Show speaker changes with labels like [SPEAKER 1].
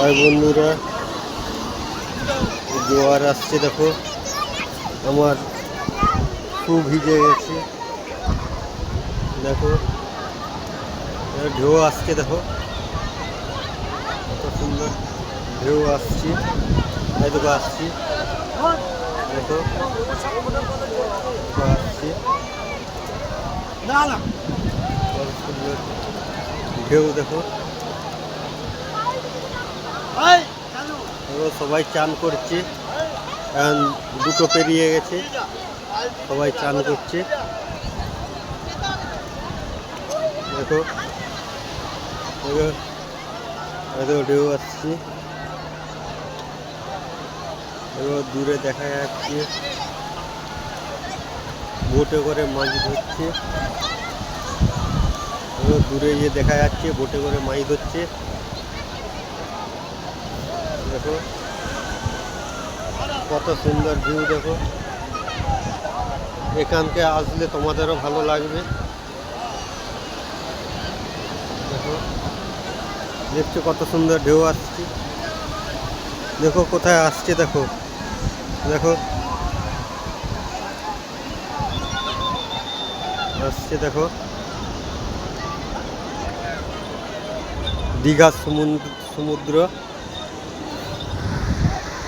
[SPEAKER 1] High বন্ধুরা, জোয়ার আসছে দেখো। আমার শু ভিজে গেছে দেখো। ঢেউ আসছে দেখো, কত সুন্দর ঢেউ আসছে। এই দেখো আসছি দেখো, আসছি কত সুন্দর ঢেউ দেখো। সবাই চান করছে, এখন দুটো পেরিয়ে গেছে, সবাই চান করছে দেখো। দেখো ঢেউ আসছে, এবার দূরে দেখা যাচ্ছে বোটে করে মাছ ধরছে। এবার দূরে গিয়ে দেখা যাচ্ছে বোটে করে মাছ ধরছে দেখো, কত সুন্দর ভিউ দেখো। এখানকে আসলে তোমাদেরও ভালো লাগবে দেখো। দেখছো কত সুন্দর ঢেউ আসছে দেখো, কোথায় আসছে দেখো। দেখো আসছে দেখো, দীঘার সমুদ্র।